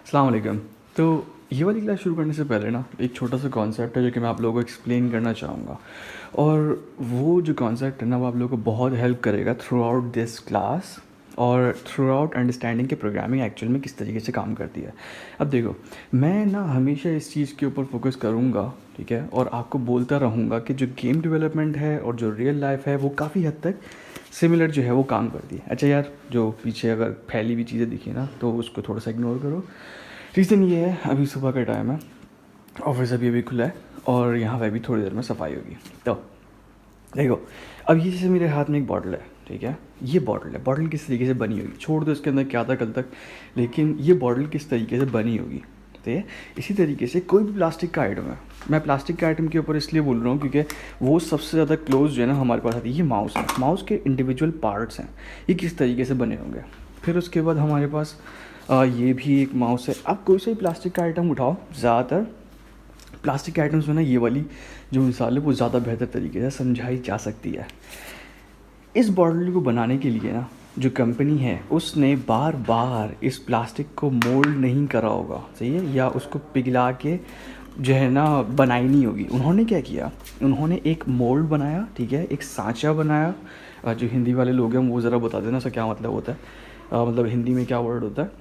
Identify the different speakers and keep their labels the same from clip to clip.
Speaker 1: अस्सलाम वालेकुम। तो ये वाली क्लास शुरू करने से पहले ना एक छोटा सा कॉन्सेप्ट है जो कि मैं आप लोगों को एक्सप्लेन करना चाहूँगा, और वो जो कॉन्सेप्ट है ना वो आप लोगों को बहुत हेल्प करेगा थ्रू आउट दिस क्लास और थ्रू आउट अंडरस्टैंडिंग कि प्रोग्रामिंग एक्चुअल में किस तरीके से काम करती है। अब देखो, मैं ना हमेशा इस चीज़ के ऊपर फोकस करूँगा, ठीक है, और आपको बोलता रहूँगा कि जो गेम डेवलपमेंट है और जो रियल लाइफ है वो काफ़ी हद तक सिमिलर जो है वो काम करती है। अच्छा यार, जो पीछे अगर फैली हुई चीज़ें दिखी ना तो उसको थोड़ा सा इग्नोर करो। रीज़न ये है, अभी सुबह का टाइम है, ऑफिस अभी अभी खुला है और यहाँ पे भी थोड़ी देर में सफाई होगी। तो देखो, अब ये जैसे मेरे हाथ में एक बॉटल है, ठीक है, ये बॉटल है, बॉटल किस तरीके से बनी होगी छोड़ दो इसके अंदर क्या था कल तक, लेकिन ये बॉटल किस तरीके से बनी होगी। तो ये इसी तरीके से कोई भी प्लास्टिक का आइटम है, मैं प्लास्टिक के आइटम के ऊपर इसलिए बोल रहा हूँ क्योंकि वो सबसे ज़्यादा क्लोज जो है ना हमारे पास आती है। ये माउस है, माउस के इंडिविजुअल पार्ट्स हैं, ये किस तरीके से बने होंगे। फिर उसके बाद हमारे पास ये भी एक माउस है। अब कोई सा भी प्लास्टिक का आइटम उठाओ, ज़्यादातर प्लास्टिक के आइटम्स में ना ये वाली जो मिसाल है वो ज़्यादा बेहतर तरीके से समझाई जा सकती है। इस बॉटल को बनाने के लिए ना जो कंपनी है उसने बार बार इस प्लास्टिक को मोल्ड नहीं करा होगा, सही है, या उसको पिघला के जो है ना बनाई नहीं होगी। उन्होंने क्या किया, उन्होंने एक मोल्ड बनाया, ठीक है, एक सांचा बनाया। जो हिंदी वाले लोग हैं वो ज़रा बता देना उसका क्या मतलब होता है, मतलब हिंदी में क्या वर्ड होता है।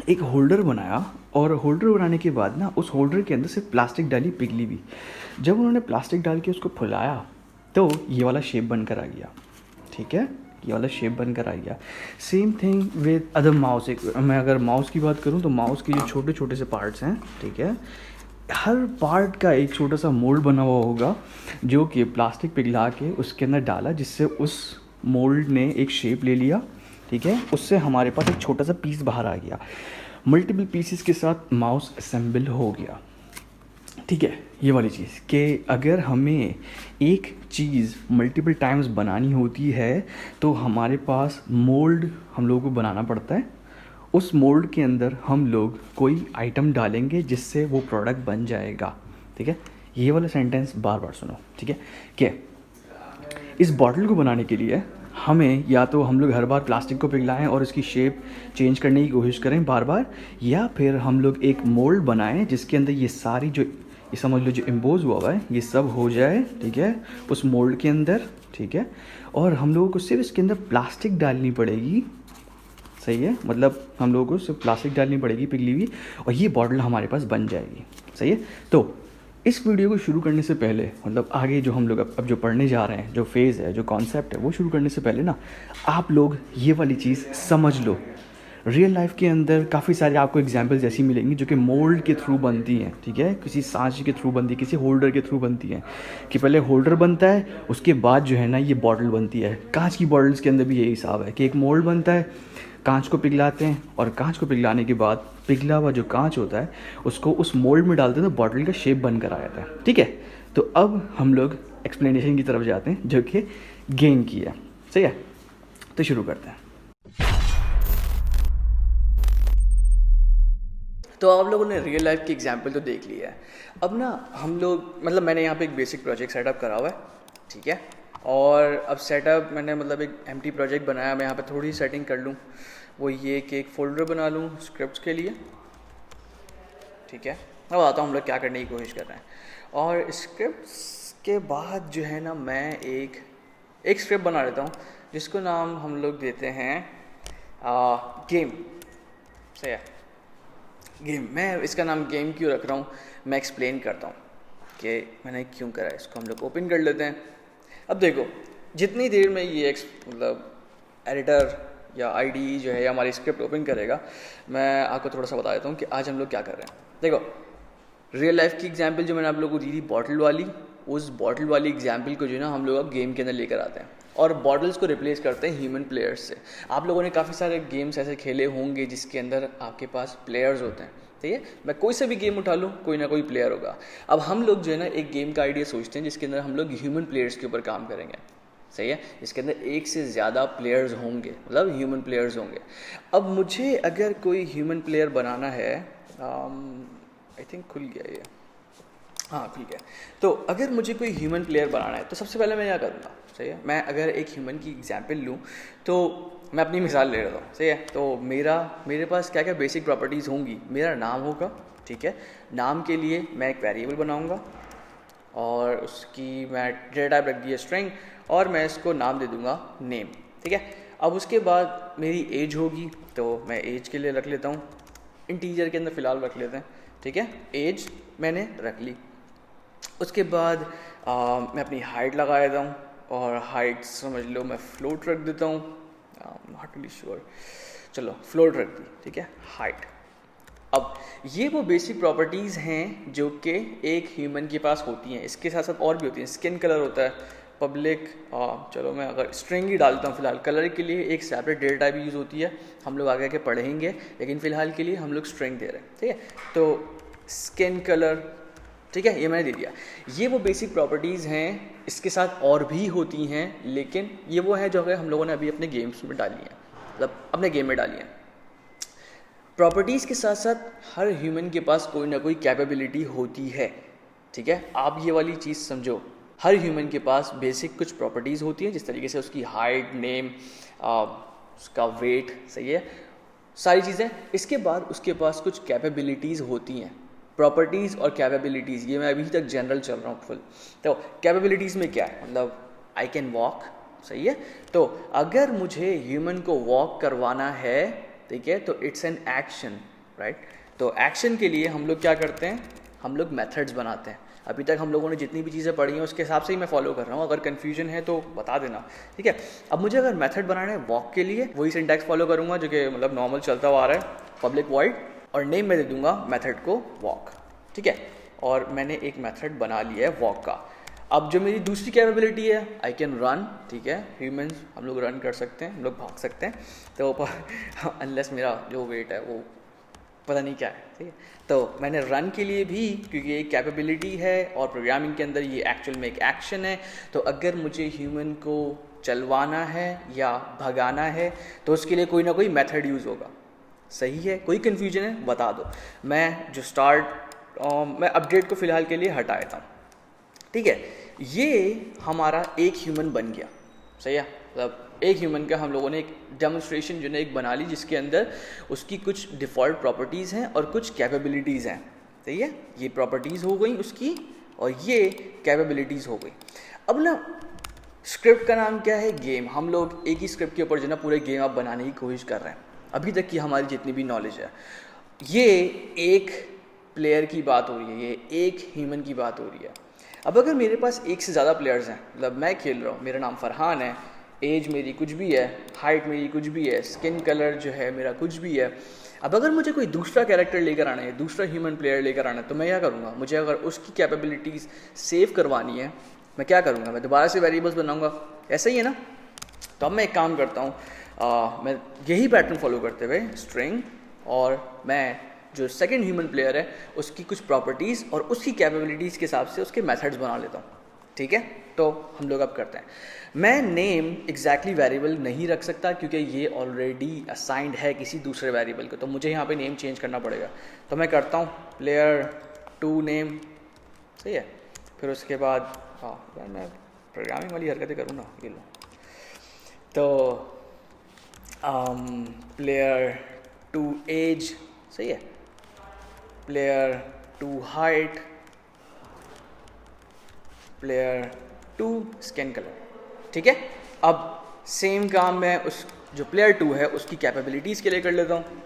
Speaker 1: एक होल्डर बनाया, और होल्डर बनाने के बाद ना उस होल्डर के अंदर सिर्फ प्लास्टिक डाली पिघली हुई। जब उन्होंने प्लास्टिक डाल के उसको फुलाया तो ये वाला शेप बनकर आ गया, ठीक है, ये वाला शेप बनकर आ गया। Same thing with other mouse. एक मैं अगर माउस की बात करूँ तो माउस के जो छोटे छोटे से पार्ट्स हैं, ठीक है, हर पार्ट का एक छोटा सा मोल्ड बना हुआ होगा जो कि प्लास्टिक पिघला के उसके अंदर डाला, जिससे उस मोल्ड ने एक शेप ले लिया, ठीक है, उससे हमारे पास एक छोटा सा पीस बाहर आ गया। मल्टीपल पीसेस के साथ माउस असेंबल हो गया, ठीक है। ये वाली चीज़ कि अगर हमें एक चीज़ मल्टीपल टाइम्स बनानी होती है तो हमारे पास मोल्ड हम लोगों को बनाना पड़ता है। उस मोल्ड के अंदर हम लोग कोई आइटम डालेंगे जिससे वो प्रोडक्ट बन जाएगा, ठीक है। ये वाला सेंटेंस बार बार सुनो, ठीक है, कि इस बॉटल को बनाने के लिए हमें या तो हम लोग हर बार प्लास्टिक को पिघलाएं और इसकी शेप चेंज करने की कोशिश करें बार बार, या फिर हम लोग एक मोल्ड बनाएं जिसके अंदर ये सारी जो ये समझ लो जो इम्पोज हुआ है ये सब हो जाए, ठीक है, उस मोल्ड के अंदर, ठीक है, और हम लोगों को सिर्फ इसके अंदर प्लास्टिक डालनी पड़ेगी, सही है, मतलब हम लोगों को सिर्फ प्लास्टिक डालनी पड़ेगी पिघली हुई, और ये बॉटल हमारे पास बन जाएगी, सही है। तो इस वीडियो को शुरू करने से पहले, मतलब आगे जो हम लोग अब जो पढ़ने जा रहे हैं, जो फेज़ है, जो कॉन्सेप्ट है, वो शुरू करने से पहले ना आप लोग ये वाली चीज़ समझ लो। रियल लाइफ के अंदर काफ़ी सारे आपको एग्जांपल्स ऐसी मिलेंगी जो कि मोल्ड के थ्रू बनती हैं, ठीक है, किसी सांचे के थ्रू बनती है, किसी होल्डर के थ्रू बनती हैं, कि पहले होल्डर बनता है उसके बाद जो है ना ये बॉटल बनती है। कांच की बॉटल्स के अंदर भी यही हिसाब है कि एक मोल्ड बनता है, कांच को पिघलाते हैं, और कांच को पिघलाने के बाद पिघला हुआ जो कांच होता है उसको उस मोल्ड में डालते हैं तो बॉटल का शेप बनकर आ जाता है, ठीक है। तो अब हम लोग एक्सप्लेनेशन की तरफ जाते हैं जो कि गेम की है, सही है, तो शुरू करते हैं। तो आप लोगों ने रियल लाइफ की एग्जांपल तो देख लिया है। अब ना हम लोग, मतलब मैंने यहाँ पे एक बेसिक प्रोजेक्ट सेटअप करा हुआ है, ठीक है, और अब सेटअप मैंने मतलब एक एम्प्टी प्रोजेक्ट बनाया। मैं यहाँ पे थोड़ी सेटिंग कर लूँ, वो ये कि एक फ़ोल्डर बना लूँ स्क्रिप्ट्स के लिए, ठीक है। अब आता हूँ हम लोग क्या करने की कोशिश कर रहे हैं। और स्क्रिप्ट्स के बाद जो है ना मैं एक स्क्रिप्ट बना लेता हूँ जिसको नाम हम लोग देते हैं गेम, सही है, गेम। मैं इसका नाम गेम क्यों रख रहा हूँ मैं एक्सप्लेन करता हूँ कि मैंने क्यों करा है। इसको हम लोग ओपन कर लेते हैं। अब देखो, जितनी देर में ये मतलब एडिटर या आईडी जो है या हमारी स्क्रिप्ट ओपन करेगा, मैं आपको थोड़ा सा बता देता हूँ कि आज हम लोग क्या कर रहे हैं। देखो, रियल लाइफ की एग्जांपल जो मैंने आप लोगों को दी थी बॉटल वाली, उस बॉटल वाली एग्जांपल को जो है ना हम लोग अब गेम के अंदर लेकर आते हैं और बॉटल्स को रिप्लेस करते हैं ह्यूमन प्लेयर्स से। आप लोगों ने काफ़ी सारे गेम्स ऐसे खेले होंगे जिसके अंदर आपके पास प्लेयर्स होते हैं, ठीक है। मैं कोई सा भी गेम उठा लूँ, कोई ना कोई प्लेयर होगा। अब हम लोग जो है ना एक गेम का आइडिया सोचते हैं जिसके अंदर हम लोग ह्यूमन प्लेयर्स के ऊपर काम करेंगे, सही है। इसके अंदर एक से ज़्यादा प्लेयर्स होंगे, मतलब ह्यूमन प्लेयर्स होंगे। अब मुझे अगर कोई ह्यूमन प्लेयर बनाना है, आई थिंक खुल गया ये, हाँ खुल गया। तो अगर मुझे कोई ह्यूमन प्लेयर बनाना है तो सबसे पहले मैं क्या करूँगा, सही है, मैं अगर एक ह्यूमन की एग्जांपल लूँ तो मैं अपनी मिसाल ले रहा हूँ, सही है। तो मेरे पास क्या क्या बेसिक प्रॉपर्टीज़ होंगी। मेरा नाम होगा, ठीक है। नाम के लिए मैं एक वेरिएबल बनाऊँगा और उसकी मैं डेटा टाइप रख दिया स्ट्रिंग, और मैं इसको नाम दे दूँगा नेम, ठीक है। अब उसके बाद मेरी एज होगी, तो मैं एज के लिए रख लेता हूँ, इंटीजर के अंदर फ़िलहाल रख लेते हैं, ठीक है। एज मैंने रख ली। उसके बाद मैं अपनी हाइट लगा देता हूँ, और हाइट समझ लो मैं फ्लोट रख देता हूँ, नॉट रियली श्योर, चलो फ्लोट रख दी, ठीक है, हाइट। अब ये वो बेसिक प्रॉपर्टीज़ हैं जो कि एक ह्यूमन के पास होती हैं। इसके साथ साथ और भी होती हैं। स्किन कलर होता है, पब्लिक, चलो मैं अगर स्ट्रिंग ही डालता हूँ फिलहाल, कलर के लिए एक सेपरेट डेटा टाइप यूज़ होती है, हम लोग आगे के पढ़ेंगे, लेकिन फ़िलहाल के लिए हम लोग स्ट्रिंग दे रहे हैं, ठीक है। तो स्किन कलर, ठीक है, ये मैंने दे दिया। ये वो बेसिक प्रॉपर्टीज़ हैं, इसके साथ और भी होती हैं, लेकिन ये वो हैं जो हम लोगों ने अभी अपने गेम्स में डाली हैं, मतलब अपने गेम में डाली हैं। प्रॉपर्टीज़ के साथ साथ हर ह्यूमन के पास कोई ना कोई कैपेबिलिटी होती है, ठीक है। आप ये वाली चीज़ समझो, हर ह्यूमन के पास बेसिक कुछ प्रॉपर्टीज़ होती हैं, जिस तरीके से उसकी हाइट, नेम, उसका वेट, सही है, सारी चीज़ें। इसके बाद उसके पास कुछ कैपेबिलिटीज़ होती हैं। प्रॉपर्टीज़ और कैपेबिलिटीज़, ये मैं अभी तक जनरल चल रहा हूँ फुल। तो कैपेबिलिटीज़ में क्या है, मतलब आई कैन वॉक, सही है। तो अगर मुझे ह्यूमन को वॉक करवाना है, ठीक है, तो इट्स एन एक्शन, राइट। तो एक्शन के लिए हम लोग क्या करते हैं, हम लोग मेथड्स बनाते हैं। अभी तक हम लोगों ने जितनी भी चीज़ें पढ़ी हैं उसके हिसाब से ही मैं फॉलो कर रहा हूँ, अगर कन्फ्यूजन है तो बता देना, ठीक है। अब मुझे अगर मेथड बनाना है वॉक के लिए, वही सिंटैक्स फॉलो करूँगा जो कि मतलब नॉर्मल चलता हुआ आ रहा है, पब्लिक वॉइड, और नेम में दे दूंगा मेथड को वॉक, ठीक है। और मैंने एक मेथड बना लिया है वॉक का। अब जो मेरी दूसरी कैपेबिलिटी है, आई कैन रन, ठीक है। ह्यूमंस हम लोग रन कर सकते हैं, हम लोग भाग सकते हैं, तो अनलेस मेरा जो वेट है वो पता नहीं क्या है, ठीक है। तो मैंने रन के लिए भी, क्योंकि ये कैपेबिलिटी है और प्रोग्रामिंग के अंदर ये एक्चुअल में एक एक्शन है, तो अगर मुझे ह्यूमन को चलवाना है या भगाना है तो उसके लिए कोई ना कोई मेथड यूज़ होगा, सही है। कोई कन्फ्यूजन है बता दो। मैं जो मैं अपडेट को फ़िलहाल के लिए हटा देता हूँ, ठीक है। ये हमारा एक ह्यूमन बन गया, सही है। मतलब एक ह्यूमन का हम लोगों ने एक डेमोन्स्ट्रेशन जो है एक बना ली, जिसके अंदर उसकी कुछ डिफ़ॉल्ट प्रॉपर्टीज़ हैं और कुछ कैपेबिलिटीज़ हैं, सही है। ये प्रॉपर्टीज़ हो गई उसकी और ये कैपेबिलिटीज़ हो गई। अब ना स्क्रिप्ट का नाम क्या है, गेम। हम लोग एक ही स्क्रिप्ट के ऊपर जो ना पूरे गेम आप बनाने की कोशिश कर रहे हैं। अभी तक की हमारी जितनी भी नॉलेज है, ये एक प्लेयर की बात हो रही है, ये एक ह्यूमन की बात हो रही है। अब अगर मेरे पास एक से ज़्यादा प्लेयर्स हैं, मतलब मैं खेल रहा हूँ, मेरा नाम फरहान है, एज मेरी कुछ भी है, हाइट मेरी कुछ भी है, स्किन कलर जो है मेरा कुछ भी है। अब अगर मुझे कोई दूसरा कैरेक्टर लेकर आना है, दूसरा ह्यूमन प्लेयर लेकर आना है, तो मैं क्या करूँगा, मुझे अगर उसकी कैपेबिलिटीज़ सेव करवानी है, मैं क्या करूँगा, मैं दोबारा से वेरिएबल्स बनाऊँगा, ऐसा ही है ना। तो अब मैं एक काम करता हूँ, मैं यही पैटर्न फॉलो करते हुए स्ट्रिंग, और मैं जो सेकंड ह्यूमन प्लेयर है उसकी कुछ प्रॉपर्टीज़ और उसकी कैपेबिलिटीज़ के हिसाब से उसके मेथड्स बना लेता हूँ, ठीक है। तो हम लोग अब करते हैं। मैं नेम एग्जैक्टली वेरिएबल नहीं रख सकता क्योंकि ये ऑलरेडी असाइंड है किसी दूसरे वेरिएबल को, तो मुझे यहाँ पे नेम चेंज करना पड़ेगा। तो मैं करता हूँ प्लेयर 2 नेम, सही है। फिर उसके बाद यार मैं प्रोग्रामिंग वाली हरकतें करूँ ना, ये लो। तो प्लेयर 2 एज, सही है, player 2 height, player 2 skin colour, ठीक है। अब सेम काम मैं उस जो प्लेयर 2 है उसकी कैपेबिलिटीज़ के लिए कर लेता हूँ।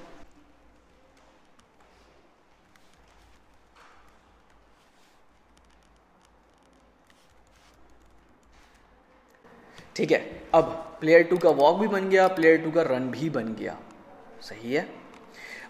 Speaker 1: ठीक है, अब प्लेयर 2 का वॉक भी बन गया, प्लेयर 2 का रन भी बन गया, सही है।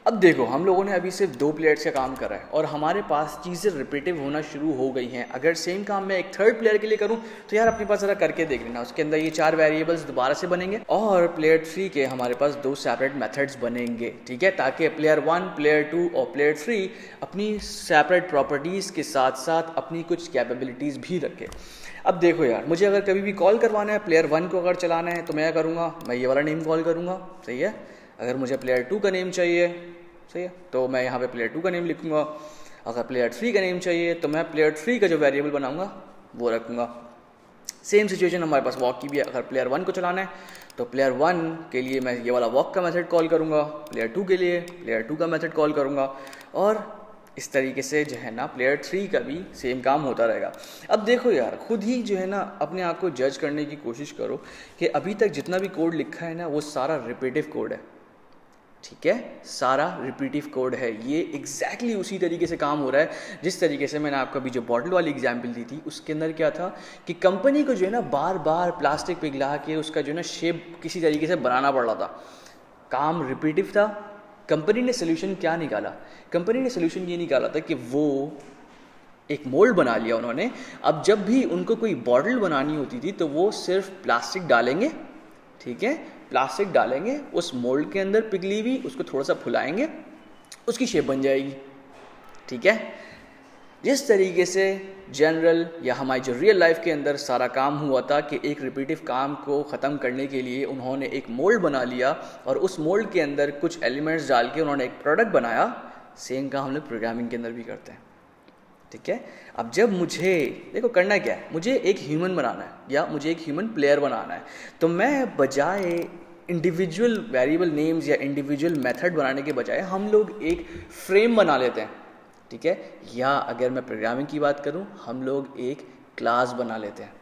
Speaker 1: अब देखो हम लोगों ने अभी सिर्फ 2 प्लेयर्स का काम करा है और हमारे पास चीज़ें रिपीटिव होना शुरू हो गई हैं। अगर सेम काम मैं एक थर्ड प्लेयर के लिए करूं तो यार अपने पास ज़रा करके देख लेना, उसके अंदर ये 4 वेरिएबल्स दोबारा से बनेंगे और प्लेयर 3 के हमारे पास 2 सेपरेट मेथड्स बनेंगे, ठीक है, ताकि प्लेयर 1, प्लेयर 2 और प्लेयर 3 अपनी सेपरेट प्रॉपर्टीज़ के साथ साथ अपनी कुछ कैपेबिलिटीज़ भी रखें। अब देखो यार, मुझे अगर कभी भी कॉल करवाना है, प्लेयर 1 को अगर चलाना है तो मैं क्या करूँगा, मैं ये वाला नेम कॉल करूँगा, सही है। अगर मुझे प्लेयर 2 का नेम चाहिए, सही है, तो मैं यहाँ पे प्लेयर 2 का नेम लिखूँगा। अगर प्लेयर 3 का नेम चाहिए तो मैं प्लेयर 3 का जो वेरिएबल बनाऊँगा वो रखूँगा।
Speaker 2: सेम सिचुएशन हमारे पास वॉक की भी है। अगर प्लेयर 1 को चलाना है तो प्लेयर 1 के लिए मैं ये वाला वॉक का मेथड कॉल करूँगा, प्लेयर 2 के लिए प्लेयर 2 का मेथड कॉल करूँगा, और इस तरीके से जो है ना प्लेयर 3 का भी सेम काम होता रहेगा। अब देखो यार, खुद ही जो है ना अपने आप को जज करने की कोशिश करो कि अभी तक जितना भी कोड लिखा है ना वो सारा रिपीटिव कोड है, ठीक है, सारा रिपीटिव कोड है। ये एग्जैक्टली उसी तरीके से काम हो रहा है जिस तरीके से मैंने आपको अभी जो बॉटल वाली एग्जांपल दी थी उसके अंदर क्या था कि कंपनी को जो है ना बार बार प्लास्टिक पिघला के उसका जो है ना शेप किसी तरीके से बनाना पड़ रहा था, काम रिपीटिव था। कंपनी ने सोल्यूशन क्या निकाला? कंपनी ने सोल्यूशन ये निकाला था कि वो एक मोल्ड बना लिया उन्होंने। अब जब भी उनको कोई बॉटल बनानी होती थी तो वो सिर्फ प्लास्टिक डालेंगे, ठीक है, प्लास्टिक डालेंगे उस मोल्ड के अंदर पिघली हुई, उसको थोड़ा सा फुलाएंगे, उसकी शेप बन जाएगी, ठीक है। जिस तरीके से जनरल या हमारी जो रियल लाइफ के अंदर सारा काम हुआ था कि एक रिपीटिव काम को ख़त्म करने के लिए उन्होंने एक मोल्ड बना लिया और उस मोल्ड के अंदर कुछ एलिमेंट्स डाल के उन्होंने एक प्रोडक्ट बनाया, सेम काम हम लोग प्रोग्रामिंग के अंदर भी करते हैं, ठीक है। अब जब मुझे देखो करना क्या है, मुझे एक ह्यूमन बनाना है या मुझे एक ह्यूमन प्लेयर बनाना है, तो मैं बजाय इंडिविजुअल वेरिएबल नेम्स या इंडिविजुअल मेथड बनाने के बजाय हम लोग एक फ्रेम बना लेते हैं, ठीक है। या अगर मैं प्रोग्रामिंग की बात करूं, हम लोग एक क्लास बना लेते हैं,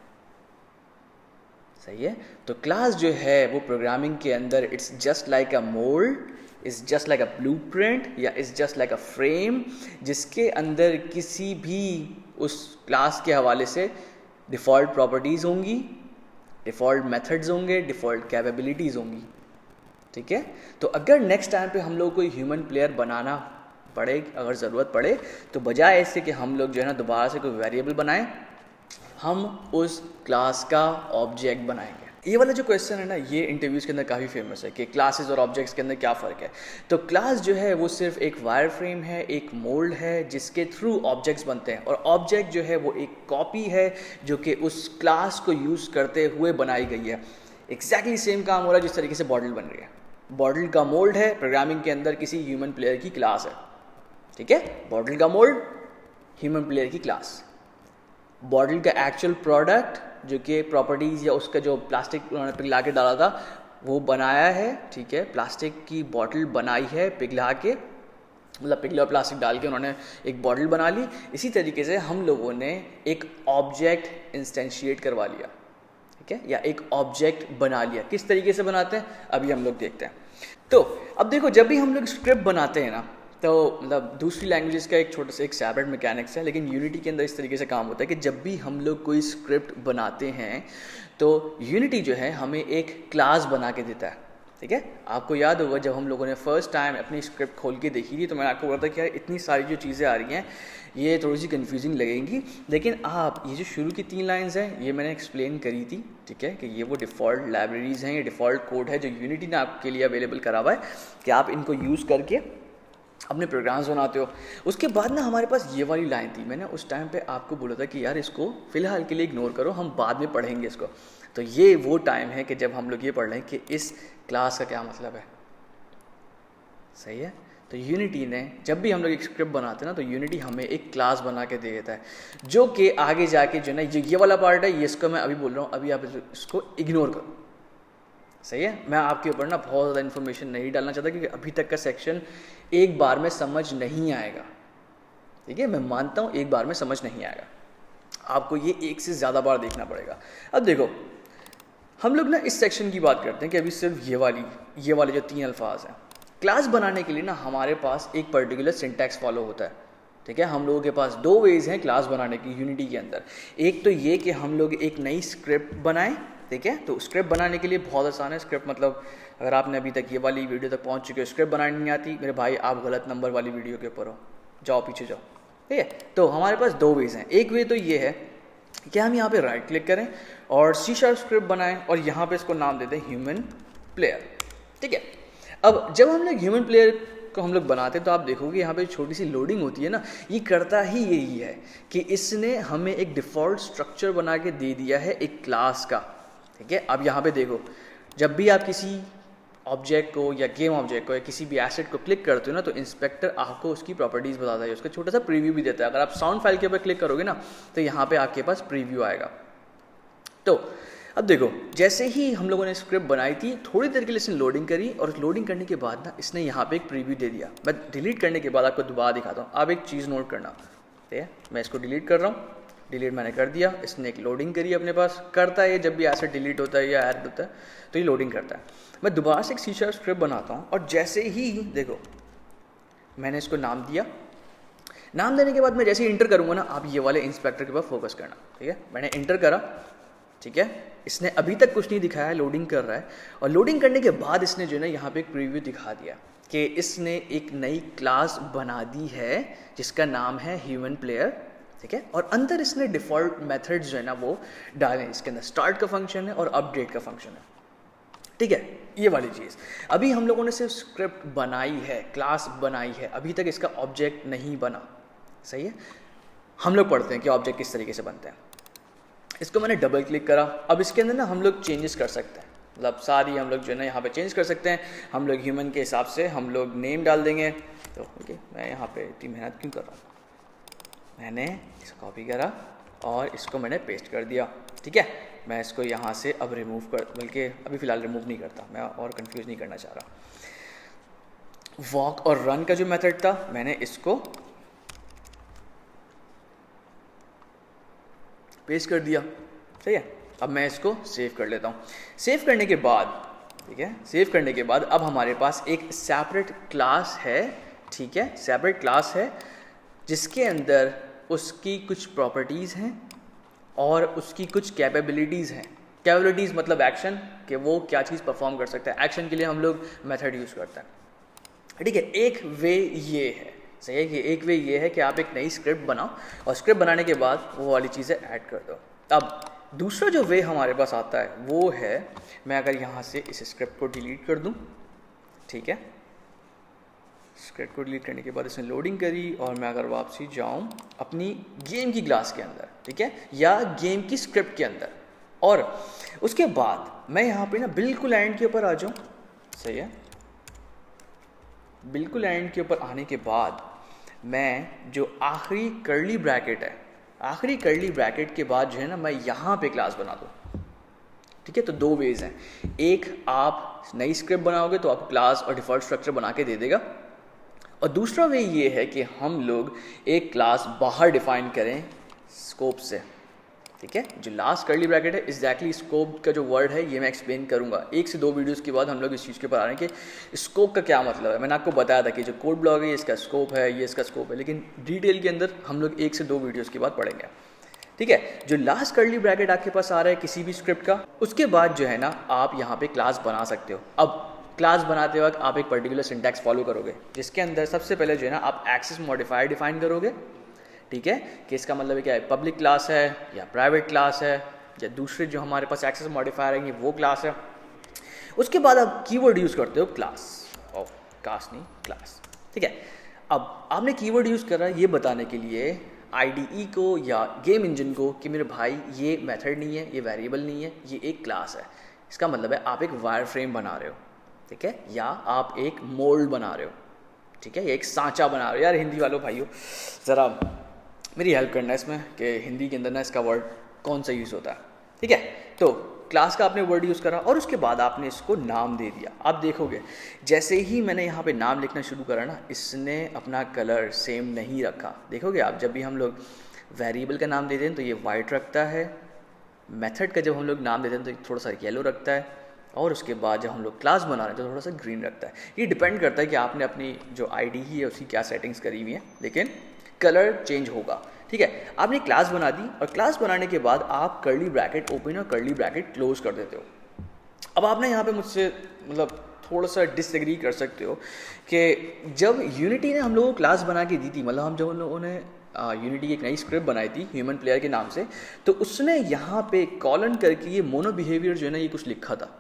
Speaker 2: सही है। तो क्लास जो है वो प्रोग्रामिंग के अंदर it's just like a mould, is just like a blueprint या is just like a frame, जिसके अंदर किसी भी उस क्लास के हवाले से डिफ़ॉल्ट प्रॉपर्टीज़ होंगी, डिफ़ॉल्ट मेथड्स होंगे, डिफ़ॉल्ट कैपेबिलिटीज़ होंगी, ठीक है। तो अगर नेक्स्ट टाइम पे हम लोग कोई ह्यूमन प्लेयर बनाना पड़े, अगर ज़रूरत पड़े, तो बजाय इससे कि हम लोग जो है ना दोबारा से कोई वेरिएबल बनाएं, हम उस क्लास का ऑब्जेक्ट बनाएंगे। ये वाला जो क्वेश्चन है ना, ये इंटरव्यूज़ के अंदर काफ़ी फेमस है कि क्लासेस और ऑब्जेक्ट्स के अंदर क्या फ़र्क है। तो क्लास जो है वो सिर्फ एक वायर फ्रेम है, एक मोल्ड है जिसके थ्रू ऑब्जेक्ट्स बनते हैं, और ऑब्जेक्ट जो है वो एक कॉपी है जो कि उस क्लास को यूज़ करते हुए बनाई गई है। एग्जैक्टली सेम काम हो रहा है जिस तरीके से बॉटल बन रही है। बॉटल का मोल्ड है, प्रोग्रामिंग के अंदर किसी ह्यूमन प्लेयर की क्लास है, ठीक है। बॉटल का मोल्ड, ह्यूमन प्लेयर की क्लास। बॉटल का एक्चुअल प्रोडक्ट जो कि प्रॉपर्टीज़ या उसका जो प्लास्टिक उन्होंने पिघला के डाला था वो बनाया है, ठीक है। प्लास्टिक की बॉटल बनाई है पिघला के, मतलब पिघला प्लास्टिक डाल के उन्होंने एक बॉटल बना ली। इसी तरीके से हम लोगों ने एक ऑब्जेक्ट इंस्टेंशिएट करवा लिया, ठीक है, या एक ऑब्जेक्ट बना लिया। किस तरीके से बनाते हैं अभी हम लोग देखते हैं। तो अब देखो, जब भी हम लोग स्क्रिप्ट बनाते हैं ना, तो मतलब दूसरी लैंग्वेजेस का एक छोटा सा एक सेपरेट मैकेनिक्स है, लेकिन यूनिटी के अंदर इस तरीके से काम होता है कि जब भी हम लोग कोई स्क्रिप्ट बनाते हैं तो यूनिटी जो है हमें एक क्लास बना के देता है, ठीक है। आपको याद होगा जब हम लोगों ने फर्स्ट टाइम अपनी स्क्रिप्ट खोल के देखी थी तो मैंने आपको बोला था कि यार इतनी सारी जो चीज़ें आ रही हैं ये थोड़ी सी कन्फ्यूजिंग लगेंगी, लेकिन आप ये जो शुरू की 3 लाइन्स हैं ये मैंने एक्सप्लेन करी थी, ठीक है, कि ये वो डिफ़ॉल्ट लाइब्रेरीज़ हैं, ये डिफ़ॉल्ट कोड है जो यूनिटी ने आपके लिए अवेलेबल करा हुआ है कि आप इनको यूज़ करके अपने प्रोग्राम्स बनाते हो। उसके बाद ना हमारे पास ये वाली लाइन थी, मैंने उस टाइम पे आपको बोला था कि यार इसको फ़िलहाल के लिए इग्नोर करो, हम बाद में पढ़ेंगे इसको। तो ये वो टाइम है कि जब हम लोग ये पढ़ लें कि इस क्लास का क्या मतलब है, सही है। तो यूनिटी ने जब भी हम लोग एक स्क्रिप्ट बनाते हैं ना, तो यूनिटी हमें एक क्लास बना के दे देता है जो कि आगे जाके जो ना ये वाला पार्ट है, ये इसको मैं अभी बोल रहा हूँ, अभी आप इसको इग्नोर करो, सही है। मैं आपके ऊपर ना बहुत ज़्यादा इन्फॉर्मेशन नहीं डालना चाहता क्योंकि अभी तक का सेक्शन एक बार में समझ नहीं आएगा, ठीक है। मैं मानता हूँ एक बार में समझ नहीं आएगा, आपको ये एक से ज़्यादा बार देखना पड़ेगा। अब देखो, हम लोग ना इस सेक्शन की बात करते हैं कि अभी सिर्फ ये वाले जो 3 अल्फाज हैं। क्लास बनाने के लिए ना हमारे पास एक पर्टिकुलर सिंटैक्स फॉलो होता है, ठीक है। हम लोगों के पास 2 वेज़ हैं क्लास बनाने की यूनिटी के अंदर। एक तो ये कि हम लोग एक नई स्क्रिप्ट बनाएं, ठीक है। तो स्क्रिप्ट बनाने के लिए बहुत आसान है। स्क्रिप्ट मतलब अगर आपने अभी तक ये वाली वीडियो तक पहुंच चुके हो, स्क्रिप्ट बनानी नहीं आती, मेरे भाई आप गलत नंबर वाली वीडियो के ऊपर हो, जाओ पीछे जाओ, ठीक है। तो हमारे पास 2 वेज़ हैं। एक वे तो ये है कि हम यहाँ पे राइट क्लिक करें और C# स्क्रिप्ट बनाएं और यहाँ पे इसको नाम देते हैं ह्यूमन प्लेयर, ठीक है। अब जब हम लोग ह्यूमन प्लेयर को हम लोग बनाते हैं तो आप देखोगे यहाँ पे छोटी सी लोडिंग होती है ना, ये करता ही यही है कि इसने हमें एक डिफ़ॉल्ट स्ट्रक्चर बना के दे दिया है एक क्लास का, ठीक है। अब यहाँ पे देखो, जब भी आप किसी ऑब्जेक्ट को या गेम ऑब्जेक्ट को या किसी भी एसेट को क्लिक करते हो ना, तो इंस्पेक्टर आपको उसकी प्रॉपर्टीज़ बताता है, उसका छोटा सा प्रीव्यू भी देता है। अगर आप साउंड फाइल के ऊपर क्लिक करोगे ना तो यहाँ पे आपके पास प्रीव्यू आएगा। तो अब देखो, जैसे ही हम लोगों ने स्क्रिप्ट बनाई थी, थोड़ी देर के लिए इसने लोडिंग करी, और लोडिंग करने के बाद ना इसने यहाँ पे एक प्रीव्यू दे दिया। मैं डिलीट करने के बाद आपको दोबारा दिखाता हूँ। अब एक चीज़ नोट करना, ठीक है, मैं इसको डिलीट कर रहा हूँ, डिलीट मैंने कर दिया, इसने एक लोडिंग करी अपने पास। करता है जब भी एसेट डिलीट होता है या ऐड होता है तो ये लोडिंग करता है। मैं दोबारा से एक C# स्क्रिप्ट बनाता हूँ, और जैसे ही देखो मैंने इसको नाम दिया, नाम देने के बाद मैं जैसे ही इंटर करूँगा ना, आप ये वाले इंस्पेक्टर के पास फोकस करना, ठीक है। मैंने इंटर करा, ठीक है, इसने अभी तक कुछ नहीं दिखाया, लोडिंग कर रहा है, और लोडिंग करने के बाद इसने जो है ना यहाँ पे एक प्रीव्यू दिखा दिया कि इसने एक नई क्लास बना दी है जिसका नाम है ह्यूमन प्लेयर, ठीक है। और अंदर इसने डिफ़ॉल्ट मेथड्स जो है ना वो डाले, इसके अंदर स्टार्ट का फंक्शन है और अपडेट का फंक्शन है, ठीक है। ये वाली चीज़ अभी हम लोगों ने सिर्फ स्क्रिप्ट बनाई है, क्लास बनाई है, अभी तक इसका ऑब्जेक्ट नहीं बना, सही है। हम लोग पढ़ते हैं कि ऑब्जेक्ट किस तरीके से बनते हैं। इसको मैंने डबल क्लिक करा, अब इसके अंदर ना हम लोग चेंजेस कर सकते हैं, मतलब सारी हम लोग जो है ना यहाँ पे चेंज कर सकते हैं। हम लोग ह्यूमन के हिसाब से हम लोग नेम डाल देंगे। तो ओके, मैं यहाँ पे इतनी मेहनत क्यों कर रहा हूँ, मैंने इसको कॉपी करा और इसको मैंने पेस्ट कर दिया, ठीक है। मैं इसको यहाँ से अब रिमूव कर, बल्कि अभी फ़िलहाल रिमूव नहीं करता, मैं और कंफ्यूज नहीं करना चाह रहा। वॉक और रन का जो मेथड था, मैंने इसको पेस्ट कर दिया, सही है। अब मैं इसको सेव कर लेता हूँ। सेव करने के बाद, ठीक है, सेव करने के बाद अब हमारे पास एक सेपरेट क्लास है, ठीक है, सेपरेट क्लास है जिसके अंदर उसकी कुछ प्रॉपर्टीज़ हैं और उसकी कुछ कैपेबिलिटीज़ हैं। कैपेबिलिटीज़ मतलब एक्शन, कि वो क्या चीज़ परफॉर्म कर सकता है। एक्शन के लिए हम लोग मेथड यूज़ करते हैं, ठीक है। एक वे ये है, सही है, कि एक वे ये है कि आप एक नई स्क्रिप्ट बनाओ और स्क्रिप्ट बनाने के बाद वो वाली चीज़ें ऐड कर दो। अब दूसरा जो वे हमारे पास आता है वो है, मैं अगर यहाँ से इस स्क्रिप्ट को डिलीट कर दूँ, ठीक है, स्क्रिप्ट को डिलीट करने के बाद इसने लोडिंग करी, और मैं अगर वापसी जाऊँ अपनी गेम की क्लास के अंदर, ठीक है, या गेम की स्क्रिप्ट के अंदर, और उसके बाद मैं यहाँ पे ना बिल्कुल एंड के ऊपर आ जाऊँ, सही है। बिल्कुल एंड के ऊपर आने के बाद मैं जो आखिरी कर्ली ब्रैकेट है, आखिरी कर्ली ब्रैकेट के बाद जो है ना मैं यहाँ पे क्लास बना दूँ, ठीक है। तो दो वेज हैं, एक आप नई स्क्रिप्ट बनाओगे तो आपको क्लास और डिफ़ॉल्ट स्ट्रक्चर बना के दे देगा, और दूसरा वे ये है कि हम लोग एक क्लास बाहर डिफाइन करें स्कोप से, ठीक है। जो लास्ट कर्ली ब्रैकेट है, एग्जैक्टली स्कोप का जो वर्ड है ये मैं एक्सप्लेन करूंगा 1 से 2 वीडियोस के बाद। हम लोग इस चीज़ के ऊपर आ रहे हैं कि स्कोप का क्या मतलब है। मैंने आपको बताया था कि जो कोड ब्लॉक है इसका स्कोप है, ये इसका स्कोप है, लेकिन डिटेल के अंदर हम लोग 1 से 2 वीडियोज़ के बाद पढ़ेंगे, ठीक है। जो लास्ट कर्ली ब्रैकेट आपके पास आ रहा है किसी भी स्क्रिप्ट का, उसके बाद जो है ना आप यहाँ पे क्लास बना सकते हो। अब क्लास बनाते वक्त आप एक पर्टिकुलर सिंटैक्स फॉलो करोगे, जिसके अंदर सबसे पहले जो है ना आप एक्सेस मॉडिफायर डिफाइन करोगे, ठीक है, कि इसका मतलब क्या है, पब्लिक क्लास है या प्राइवेट क्लास है, या दूसरे जो हमारे पास एक्सेस मॉडिफायर है वो क्लास है। उसके बाद आप कीवर्ड यूज़ करते हो क्लास, और क्लास नहीं क्लास, ठीक है। अब आपने कीवर्ड यूज़ करा ये बताने के लिए IDE को या गेम इंजन को कि मेरे भाई ये मेथड नहीं है, ये वेरिएबल नहीं है, ये एक क्लास है। इसका मतलब है आप एक वायर फ्रेम बना रहे हो, ठीक है, या आप एक मोल्ड बना रहे हो, ठीक है, या एक सांचा बना रहे हो। यार हिंदी वालों भाइयों ज़रा मेरी हेल्प करना है इसमें कि हिंदी के अंदर ना इसका वर्ड कौन सा यूज़ होता है, ठीक है। तो क्लास का आपने वर्ड यूज़ करा और उसके बाद आपने इसको नाम दे दिया। आप देखोगे जैसे ही मैंने यहाँ पे नाम लिखना शुरू करा ना, इसने अपना कलर सेम नहीं रखा। देखोगे आप, जब भी हम लोग वेरिएबल का नाम देते हैं तो ये वाइट रखता है, मेथड का जब हम लोग नाम देते हैं तो थोड़ा सा येलो रखता है, और उसके बाद जब हम लोग क्लास बना रहे हैं तो थोड़ा सा ग्रीन रखता है। ये डिपेंड करता है कि आपने अपनी जो IDE है उसकी क्या सेटिंग्स करी हुई है, लेकिन कलर चेंज होगा, ठीक है। आपने क्लास बना दी, और क्लास बनाने के बाद आप कर्ली ब्रैकेट ओपन और कर्ली ब्रैकेट क्लोज कर देते हो। अब आपने यहाँ पे मुझसे मतलब थोड़ा सा डिसएग्री कर सकते हो कि जब यूनिटी ने हम लोगों को क्लास बना के दी थी, मतलब हम जब उन लोगों ने यूनिटी की एक नई स्क्रिप्ट बनाई थी ह्यूमन प्लेयर के नाम से, तो उसने यहाँ पे कॉलन करके ये मोनो बिहेवियर जो है ना ये कुछ लिखा था,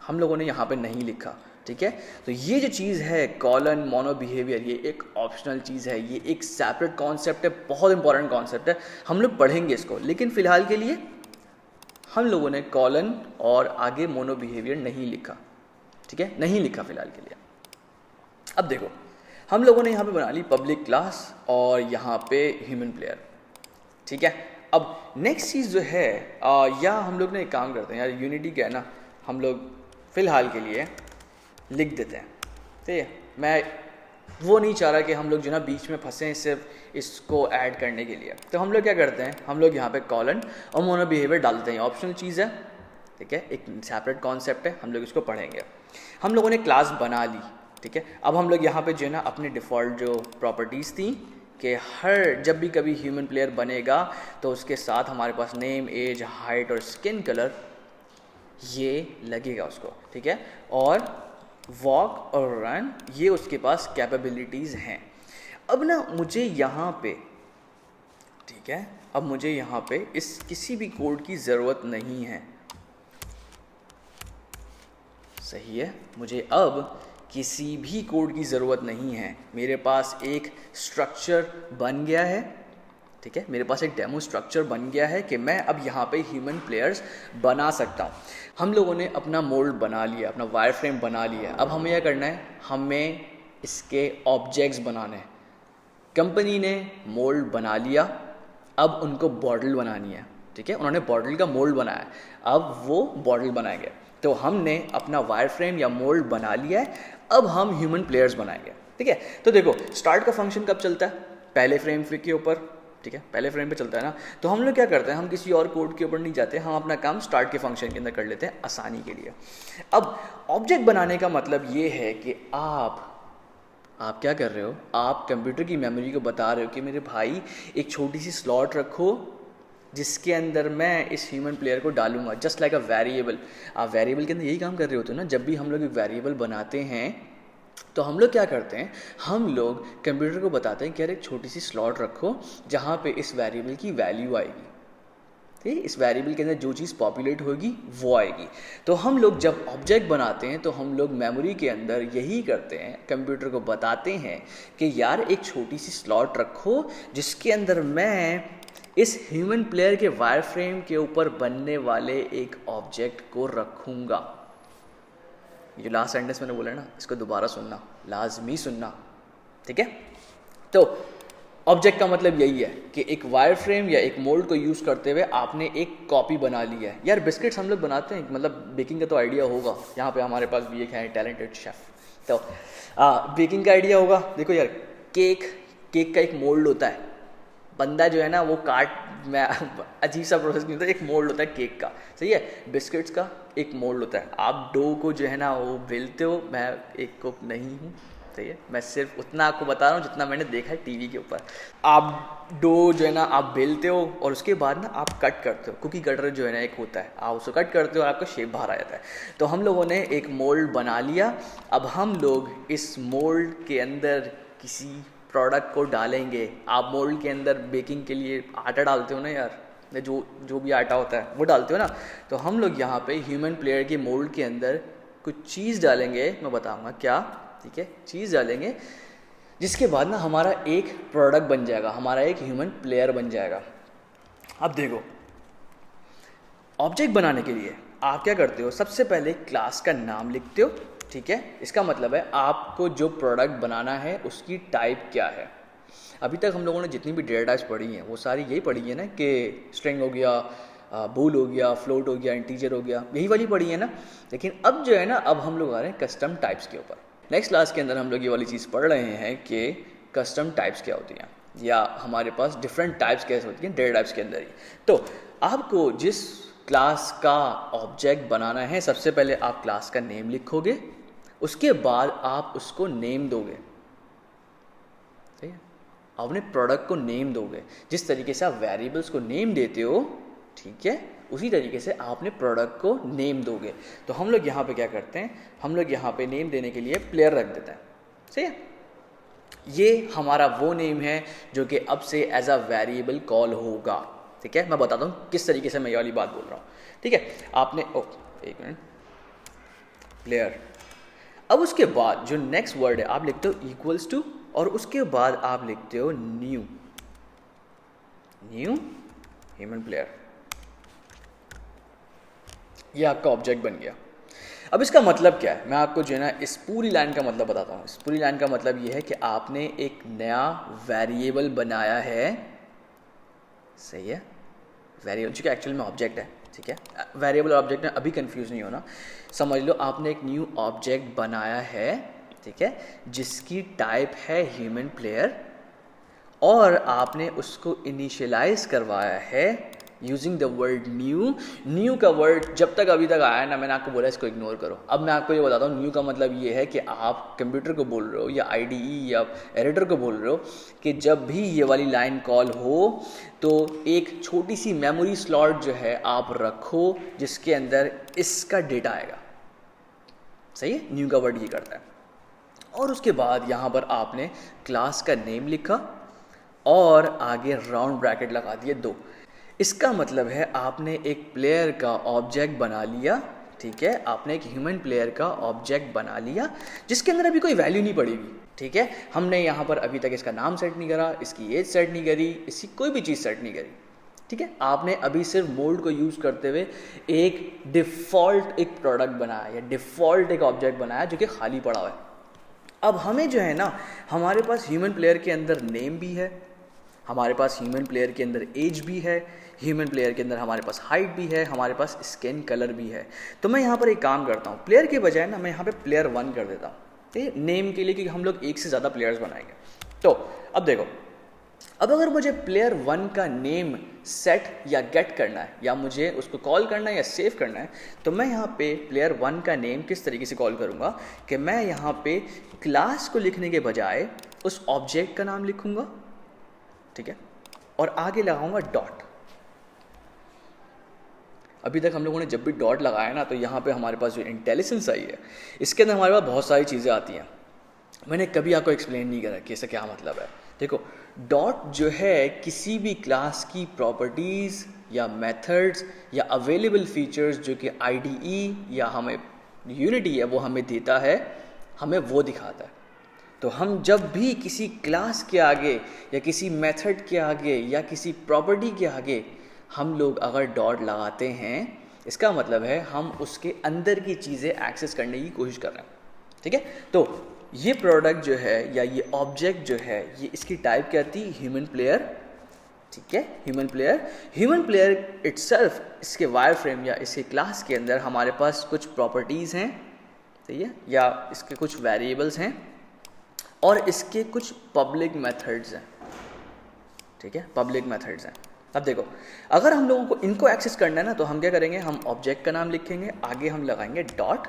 Speaker 2: हम लोगों ने यहाँ पे नहीं लिखा, ठीक है। तो ये जो चीज़ है कॉलन मोनो बिहेवियर, ये एक ऑप्शनल चीज़ है, ये एक सेपरेट कॉन्सेप्ट है, बहुत इंपॉर्टेंट कॉन्सेप्ट है, हम लोग पढ़ेंगे इसको, लेकिन फ़िलहाल के लिए हम लोगों ने कॉलन और आगे मोनो बिहेवियर नहीं लिखा, ठीक है, नहीं लिखा फ़िलहाल के लिए। अब देखो हम लोगों ने यहाँ पे बना ली पब्लिक क्लास और यहाँ पे ह्यूमन प्लेयर, ठीक है। अब नेक्स्ट चीज़ जो है या हम लोग ना एक काम करते हैं यार, यूनिटी क्या है ना, हम लोग फ़िलहाल के लिए लिख देते हैं, ठीक है। मैं वो नहीं चाह रहा कि हम लोग जो ना बीच में फंसे सिर्फ इसको ऐड करने के लिए। तो हम लोग क्या करते हैं, हम लोग यहाँ पे कॉलन और मोनो बिहेवियर डाल देते हैं, ऑप्शनल चीज़ है, ठीक है, एक सेपरेट कॉन्सेप्ट है, हम लोग इसको पढ़ेंगे। हम लोगों ने क्लास बना ली, ठीक है। अब हम लोग यहाँ पे जो है ना अपने डिफ़ॉल्ट जो प्रॉपर्टीज़ थी कि हर जब भी कभी ह्यूमन प्लेयर बनेगा तो उसके साथ हमारे पास नेम, एज, हाइट और स्किन कलर ये लगेगा उसको, ठीक है। और वॉक और रन ये उसके पास कैपेबिलिटीज़ हैं। अब ना मुझे यहाँ पे, ठीक है, अब मुझे यहाँ पे इस किसी भी कोड की ज़रूरत नहीं है, सही है। मुझे अब किसी भी कोड की ज़रूरत नहीं है, मेरे पास एक स्ट्रक्चर बन गया है, ठीक है, मेरे पास एक डेमो स्ट्रक्चर बन गया है कि मैं अब यहाँ पे ह्यूमन प्लेयर्स बना सकता हूँ। हम लोगों ने अपना मोल्ड बना लिया, अपना वायर फ्रेम बना लिया। अब हमें क्या करना है, हमें इसके ऑब्जेक्ट्स बनाने हैं। कंपनी ने मोल्ड बना लिया, अब उनको बॉटल बनानी है, ठीक है, उन्होंने बॉटल का मोल्ड बनाया, अब वो बॉटल बनाएंगे। तो हमने अपना वायर फ्रेम या मोल्ड बना लिया है, अब हम ह्यूमन प्लेयर्स बनाएंगे, ठीक है। तो देखो स्टार्ट का फंक्शन कब चलता है, पहले फ्रेम के ऊपर, ठीक है, पहले फ्रेम पे चलता है ना। तो हम लोग क्या करते हैं, हम किसी और कोड के ऊपर नहीं जाते, हम अपना काम स्टार्ट के फंक्शन के अंदर कर लेते हैं आसानी के लिए। अब ऑब्जेक्ट बनाने का मतलब ये है कि आप क्या कर रहे हो, आप कंप्यूटर की मेमोरी को बता रहे हो कि मेरे भाई एक छोटी सी स्लॉट रखो जिसके अंदर मैं इस ह्यूमन प्लेयर को डालूंगा, जस्ट लाइक अ वेरिएबल। आप वेरिएबल के अंदर यही काम कर रहे होते हो ना। जब भी हम लोग एक वेरिएबल बनाते हैं तो हम लोग क्या करते हैं, हम लोग कंप्यूटर को बताते हैं कि यार एक छोटी सी स्लॉट रखो जहाँ पे इस वेरिएबल की वैल्यू आएगी, ठीक है, इस वेरिएबल के अंदर जो चीज़ पॉपुलेट होगी वो आएगी। तो हम लोग जब ऑब्जेक्ट बनाते हैं तो हम लोग मेमोरी के अंदर यही करते हैं, कंप्यूटर को बताते हैं कि यार एक छोटी सी स्लॉट रखो जिसके अंदर मैं इस ह्यूमन प्लेयर के वायर फ्रेम के ऊपर बनने वाले एक ऑब्जेक्ट को रखूँगा। ये लास्ट सेंटेंस मैंने बोला है ना, इसको दोबारा सुनना, लाजमी सुनना, ठीक है। तो ऑब्जेक्ट का मतलब यही है कि एक वायर फ्रेम या एक मोल्ड को यूज़ करते हुए आपने एक कॉपी बना ली है। यार बिस्किट्स हम लोग बनाते हैं, मतलब बेकिंग का तो आइडिया होगा, यहाँ पे हमारे पास भी एक है टैलेंटेड शेफ़, तो बेकिंग का आइडिया होगा। देखो यार केक का एक मोल्ड होता है, बंदा जो है ना वो में अजीब सा प्रोसेस नहीं होता, एक मोल्ड होता है केक का, सही है। बिस्किट्स का एक मोल्ड होता है, आप डो को जो है ना वो बेलते हो, मैं एक कुक नहीं हूँ, सही है, मैं सिर्फ उतना आपको बता रहा हूँ जितना मैंने देखा है टीवी के ऊपर। आप डो जो है ना आप बेलते हो और उसके बाद ना आप कट करते हो, कुकी कटर जो है ना एक होता है, आप उसको कट करते हो और आपका शेप बाहर आ जाता है। तो हम लोगों ने एक मोल्ड बना लिया, अब हम लोग इस मोल्ड के अंदर किसी प्रोडक्ट को डालेंगे। आप मोल्ड के अंदर बेकिंग के लिए आटा डालते हो ना यार, जो भी आटा होता है वो डालते हो ना। तो हम लोग यहाँ पे ह्यूमन प्लेयर के मोल्ड के अंदर कुछ चीज़ डालेंगे, मैं बताऊँगा क्या, ठीक है, चीज़ डालेंगे जिसके बाद ना हमारा एक प्रोडक्ट बन जाएगा, हमारा एक ह्यूमन प्लेयर बन जाएगा। अब देखो ऑब्जेक्ट बनाने के लिए आप क्या करते हो, सबसे पहले क्लास का नाम लिखते हो, ठीक है। इसका मतलब है आपको जो प्रोडक्ट बनाना है उसकी टाइप क्या है। अभी तक हम लोगों ने जितनी भी डेटा टाइप्स पढ़ी हैं वो सारी यही पढ़ी है ना कि स्ट्रिंग हो गया, बूल हो गया, फ्लोट हो गया, इंटीजर हो गया, यही वाली पढ़ी है ना। लेकिन अब जो है ना, अब हम लोग आ रहे हैं कस्टम टाइप्स के ऊपर। नेक्स्ट क्लास के अंदर हम लोग ये वाली चीज़ पढ़ रहे हैं कि कस्टम टाइप्स क्या होती हैं, या हमारे पास डिफरेंट टाइप्स कैसे होती हैं डेटा टाइप्स के अंदर ही। तो आपको जिस क्लास का ऑब्जेक्ट बनाना है, सबसे पहले आप क्लास का नेम लिखोगे, उसके बाद आप उसको नेम दोगे, ठीक है, अपने प्रोडक्ट को नेम दोगे। जिस तरीके से आप वेरिएबल्स को नेम देते हो, ठीक है, उसी तरीके से आप अपने प्रोडक्ट को नेम दोगे। तो हम लोग यहाँ पे क्या करते हैं, हम लोग यहाँ पे नेम देने के लिए प्लेयर रख देते हैं, सही है। ये हमारा वो नेम है जो कि अब से एज अ वेरिएबल कॉल होगा, ठीक है। मैं बताता हूँ किस तरीके से मैं ये वाली बात बोल रहा हूँ, ठीक है। आपने एक मिनट, प्लेयर। अब उसके बाद जो नेक्स्ट वर्ड है आप लिखते हो इक्वल्स टू, और उसके बाद आप लिखते हो न्यू ह्यूमन प्लेयर। ये आपका ऑब्जेक्ट बन गया। अब इसका मतलब क्या है, मैं आपको जो है ना इस पूरी लाइन का मतलब बताता हूँ। इस पूरी लाइन का मतलब ये है कि आपने एक नया वेरिएबल बनाया है, सही है, वेरिएबल जो कि एक्चुअल में ऑब्जेक्ट है, ठीक है। वेरिएबल और ऑब्जेक्ट में अभी कंफ्यूज नहीं होना। समझ लो आपने एक न्यू ऑब्जेक्ट बनाया है, ठीक है, जिसकी टाइप है ह्यूमन प्लेयर, और आपने उसको इनिशियलाइज करवाया है using the word new. New का वर्ड जब तक अभी तक आया ना, मैंने आपको बोला इसको इग्नोर करो। अब मैं आपको ये बताता हूँ, न्यू का मतलब ये है कि आप कंप्यूटर को बोल रहे हो या आईडीई या एडिटर को बोल रहे हो कि जब भी ये वाली लाइन कॉल हो तो एक छोटी सी मेमोरी स्लॉट जो है आप रखो जिसके अंदर इसका डेटा आएगा। सही है, न्यू का वर्ड ये करता है। और उसके बाद यहाँ पर आपने क्लास का नेम लिखा और आगे राउंड ब्रैकेट लगा दिए 2। इसका मतलब है आपने एक प्लेयर का ऑब्जेक्ट बना लिया, ठीक है, आपने एक ह्यूमन प्लेयर का ऑब्जेक्ट बना लिया जिसके अंदर अभी कोई वैल्यू नहीं पड़ेगी, ठीक है। हमने यहाँ पर अभी तक इसका नाम सेट नहीं करा, इसकी एज सेट नहीं करी, इसकी कोई भी चीज़ सेट नहीं करी, ठीक है। आपने अभी सिर्फ मोल्ड को यूज़ करते हुए एक डिफ़ॉल्ट एक प्रोडक्ट बनाया या डिफ़ॉल्ट एक ऑब्जेक्ट बनाया जो कि खाली पड़ा हुआ है। अब हमें जो है ना, हमारे पास ह्यूमन प्लेयर के अंदर नेम भी है, हमारे पास ह्यूमन प्लेयर के अंदर एज भी है, ह्यूमन प्लेयर के अंदर हमारे पास हाइट भी है, हमारे पास स्किन कलर भी है। तो मैं यहाँ पर एक काम करता हूँ, प्लेयर के बजाय ना मैं यहाँ पे प्लेयर 1 कर देता हूँ, ठीक है, नेम के लिए, क्योंकि हम लोग एक से ज़्यादा प्लेयर्स बनाएंगे। तो अब देखो, अब अगर मुझे प्लेयर 1 का नेम सेट या गेट करना है या मुझे उसको कॉल करना है या सेव करना है, तो मैं यहाँ पे प्लेयर 1 का नेम किस तरीके से कॉल करूँगा कि मैं यहाँ पे क्लास को लिखने के बजाय उस ऑब्जेक्ट का नाम लिखूँगा, ठीक है, और आगे लगाऊंगा डॉट। अभी तक हम लोगों ने जब भी डॉट लगाया ना, तो यहाँ पे हमारे पास जो इंटेलिजेंस आई है, इसके अंदर हमारे पास बहुत सारी चीज़ें आती हैं। मैंने कभी आपको एक्सप्लेन नहीं करा कि इसका क्या मतलब है। देखो, डॉट जो है किसी भी क्लास की प्रॉपर्टीज़ या मेथड्स या अवेलेबल फीचर्स जो कि आईडीई या हमें यूनिटी है वो हमें देता है, हमें वो दिखाता है। तो हम जब भी किसी क्लास के आगे या किसी मेथड के आगे या किसी प्रॉपर्टी के आगे हम लोग अगर डॉट लगाते हैं, इसका मतलब है हम उसके अंदर की चीज़ें एक्सेस करने की कोशिश कर रहे हैं, ठीक है। तो ये प्रोडक्ट जो है या ये ऑब्जेक्ट जो है, ये इसकी टाइप क्या थी, ह्यूमन प्लेयर, ठीक है, human player. Human player itself, इसके वायर फ्रेम या इसके क्लास के अंदर हमारे पास कुछ प्रॉपर्टीज़ हैं, ठीक है, या इसके कुछ वेरिएबल्स हैं और इसके कुछ पब्लिक मेथड्स हैं, ठीक है, पब्लिक मेथड्स हैं। अब देखो, अगर हम लोगों को इनको एक्सेस करना है ना, तो हम क्या करेंगे, हम ऑब्जेक्ट का नाम लिखेंगे, आगे हम लगाएंगे डॉट,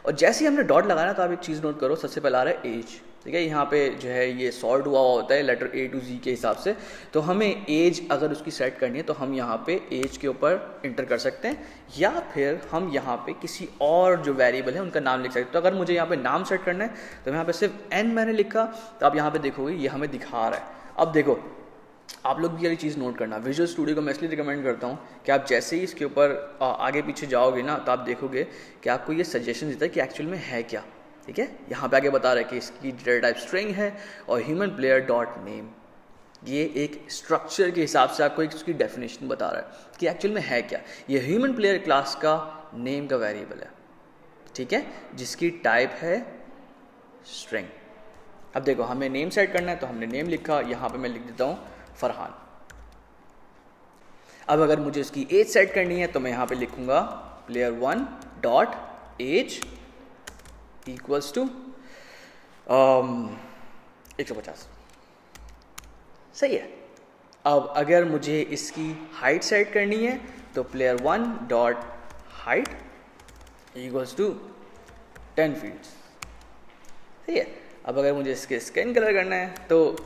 Speaker 2: और जैसे ही हमने डॉट लगाना, तो आप एक चीज़ नोट करो, सबसे पहले आ रहा है एज, ठीक है। यहाँ पे जो है ये सॉर्ट हुआ होता है लेटर A to Z के हिसाब से, तो हमें एज अगर उसकी सेट करनी है तो हम यहाँ पे एज के ऊपर इंटर कर सकते हैं, या फिर हम यहाँ पे किसी और जो वेरिएबल है उनका नाम लिख सकते हैं। तो अगर मुझे यहाँ पे नाम सेट करना है तो यहाँ पे सिर्फ N मैंने लिखा, तो आप यहाँ पे देखोगे ये हमें दिखा रहा है। अब देखो, आप लोग भी ये चीज़ नोट करना, विजुअल स्टूडियो को मैं इसलिए रिकमेंड करता हूँ कि आप जैसे ही इसके ऊपर आगे पीछे जाओगे ना, तो आप देखोगे कि आपको ये सजेशन देता है कि एक्चुअल में है क्या, ठीक है। यहाँ पे आगे बता रहा है कि इसकी डेटा टाइप स्ट्रिंग है और ह्यूमन प्लेयर डॉट नेम, ये एक स्ट्रक्चर के हिसाब से आपको एक उसकी डेफिनेशन बता रहा है कि एक्चुअल में है क्या। ये ह्यूमन प्लेयर क्लास का नेम का वेरिएबल है, ठीक है, जिसकी टाइप है स्ट्रिंग। अब देखो, हमें नेम सेट करना है तो हमने नेम लिखा, यहाँ पे मैं लिख देता हूँ फरहान। अब अगर मुझे इसकी एज सेट करनी है तो मैं यहाँ पे लिखूंगा player 1 dot age equals to 150। सही है। अब अगर मुझे इसकी हाइट सेट करनी है तो player 1 dot height equals to 10 feet. सही है। अब अगर मुझे इसके स्किन कलर करना है तो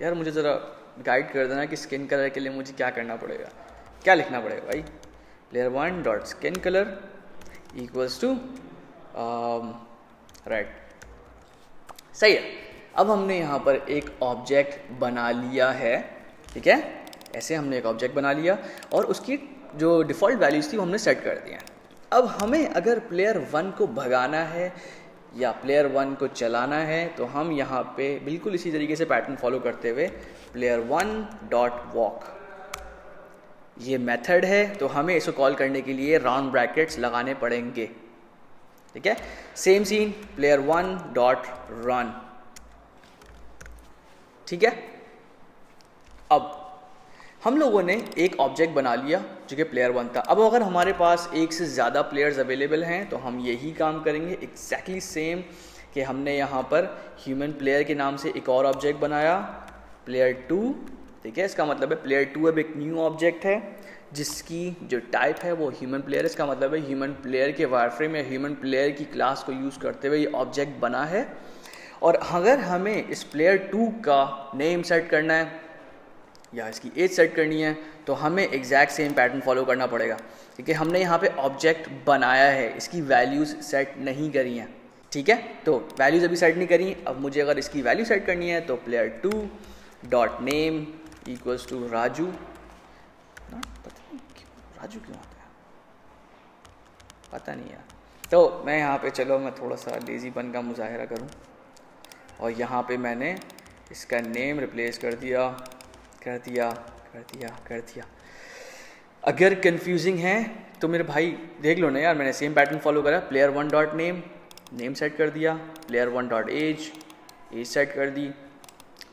Speaker 2: यार मुझे ज़रा गाइड कर देना कि स्किन कलर के लिए मुझे क्या करना पड़ेगा, क्या लिखना पड़ेगा भाई। Player 1 dot skin colour equals to red. सही है। अब हमने यहाँ पर एक ऑब्जेक्ट बना लिया है, ठीक है, ऐसे हमने एक ऑब्जेक्ट बना लिया और उसकी जो डिफ़ॉल्ट वैल्यूज़ थी वो हमने सेट कर दी हैं। अब हमें अगर प्लेयर 1 को भगाना है या प्लेयर 1 को चलाना है तो हम यहाँ पे बिल्कुल इसी तरीके से पैटर्न फॉलो करते हुए प्लेयर 1 डॉट वॉक, ये मेथड है तो हमें इसको कॉल करने के लिए राउंड ब्रैकेट्स लगाने पड़ेंगे, ठीक है। Same scene, player 1 dot run, ठीक है। अब हम लोगों ने एक ऑब्जेक्ट बना लिया जो कि प्लेयर 1 था। अब अगर हमारे पास एक से ज़्यादा प्लेयर्स अवेलेबल हैं तो हम यही काम करेंगे एग्जैक्टली सेम, कि हमने यहाँ पर ह्यूमन प्लेयर के नाम से एक और ऑब्जेक्ट बनाया प्लेयर 2, ठीक है। इसका मतलब है प्लेयर 2 अब एक न्यू ऑब्जेक्ट है जिसकी जो टाइप है वो ह्यूमन प्लेयर। इसका मतलब है ह्यूमन प्लेयर के वायरफ्रेम या ह्यूमन प्लेयर की क्लास को यूज़ करते हुए ये ऑब्जेक्ट बना है। और अगर हमें इस प्लेयर 2 का नेम सेट करना है या इसकी एज सेट करनी है तो हमें एग्जैक्ट सेम पैटर्न फॉलो करना पड़ेगा, क्योंकि हमने यहाँ पे ऑब्जेक्ट बनाया है, इसकी वैल्यूज़ सेट नहीं करी हैं, ठीक है। तो वैल्यूज़ अभी सेट नहीं करी। अब मुझे अगर इसकी वैल्यू सेट करनी है तो player 2 dot name equals to Raju. Raju क्यों आता है पता नहीं यार। तो मैं यहाँ पे, चलो मैं थोड़ा सा लेजीपन का मुजाहरा करूँ और यहाँ पे मैंने इसका नेम रिप्लेस कर दिया। अगर कंफ्यूजिंग है तो मेरे भाई देख लो ना यार, मैंने सेम पैटर्न फॉलो करा। प्लेयर 1 डॉट नेम सेट कर दिया, प्लेयर 1 डॉट एज सेट कर दी,